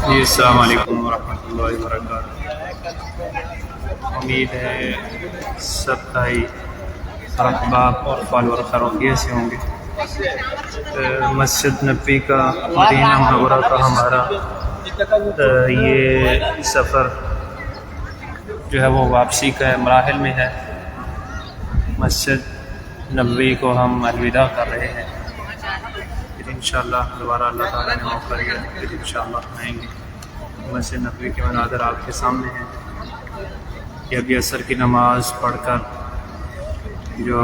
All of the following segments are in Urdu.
جی السلام علیکم ورحمۃ اللہ وبرکاتہ۔ امید ہے سب بھائی احباب اور فالور خیریت سے ہوں گے۔ مسجد نبوی کا مدینہ منورہ کا ہمارا یہ سفر جو ہے وہ واپسی کا مراحل میں ہے۔ مسجد نبوی کو ہم الوداع کر رہے ہیں، پھر انشاءاللہ دوبارہ اللہ تعالیٰ نے موقع دیا پھر انشاءاللہ آئیں گے۔ مسجد نبوی کے مناظر آپ کے سامنے ہیں کہ ابھی عصر کی نماز پڑھ کر جو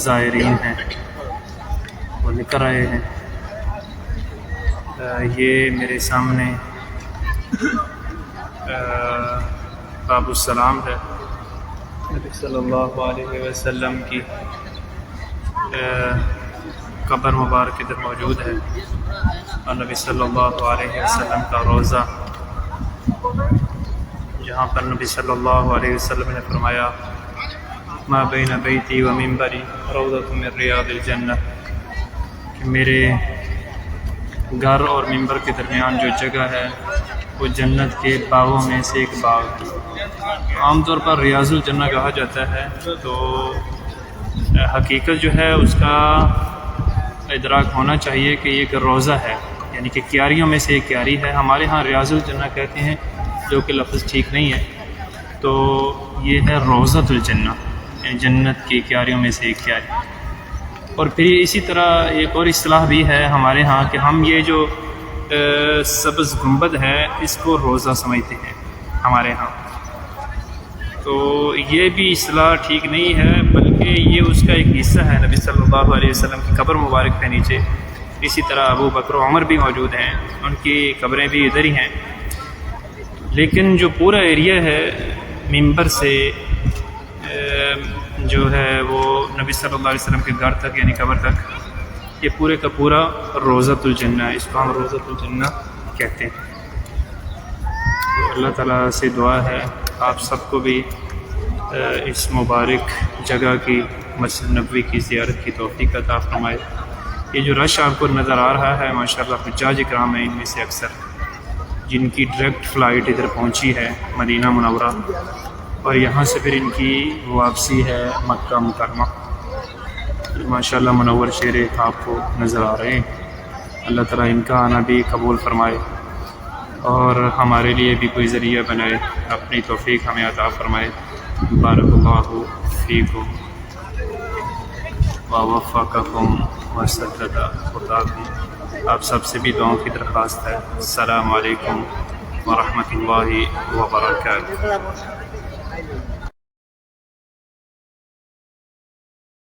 زائرین ہیں وہ نکل رہے ہیں۔ یہ میرے سامنے باب السلام ہے، نبی صلی اللہ علیہ وسلم کی قبر مبارک ادھر موجود ہے، اور نبی صلی اللہ علیہ وسلم کا روضہ جہاں پر نبی صلی اللہ علیہ وسلم نے فرمایا ما بین بیتی و منبری روضۃ من ریاض الجنہ، کہ میرے گھر اور منبر کے درمیان جو جگہ ہے وہ جنت کے باغوں میں سے ایک باغ ہے۔ عام طور پر ریاض الجنہ کہا جاتا ہے، تو حقیقت جو ہے اس کا ادراک ہونا چاہیے کہ یہ ایک روضہ ہے، یعنی کہ کیاریوں میں سے ایک کیاری ہے۔ ہمارے ہاں ریاض الجنہ کہتے ہیں، جو کہ لفظ ٹھیک نہیں ہے، تو یہ ہے روضۃ الجنہ، یعنی جنت کی کیاریوں میں سے ایک کیاری۔ اور پھر اسی طرح ایک اور اصطلاح بھی ہے ہمارے ہاں کہ ہم یہ جو سبز گنبد ہے اس کو روضہ سمجھتے ہیں ہمارے ہاں، تو یہ بھی اصطلاح ٹھیک نہیں ہے، بلکہ یہ اس کا ایک حصہ ہے۔ نبی صلی اللہ علیہ وسلم کی قبر مبارک کے نیچے اسی طرح ابو بکر و عمر بھی موجود ہیں، ان کی قبریں بھی ادھر ہی ہیں، لیکن جو پورا ایریا ہے منبر سے جو ہے وہ نبی صلی اللہ علیہ وسلم کے گھر تک یعنی قبر تک، یہ پورے کا پورا روضۃ الجنہ ہے، اس کو ہم روضۃ الجنہ کہتے ہیں۔ تو اللہ تعالیٰ سے دعا ہے آپ سب کو بھی اس مبارک جگہ کی مسجد نبوی کی زیارت کی توفیق عطا فرمائے۔ یہ جو رش آپ کو نظر آ رہا ہے ماشاءاللہ حجاج اکرام ہیں، ان میں سے اکثر جن کی ڈائریکٹ فلائٹ ادھر پہنچی ہے مدینہ منورہ، اور یہاں سے پھر ان کی واپسی ہے مکہ مکرمہ۔ ماشاءاللہ منور چہرے آپ کو نظر آ رہے ہیں، اللہ تعالیٰ ان کا آنا بھی قبول فرمائے اور ہمارے لیے بھی کوئی ذریعہ بنائے، اپنی توفیق ہمیں عطا فرمائے۔ بارک اللہ فیکم ووفقکم وسدد خطاکم۔ آپ سب سے بھی دعاؤں کی درخواست ہے۔ السلام علیکم ورحمۃ اللہ وبرکاتہ۔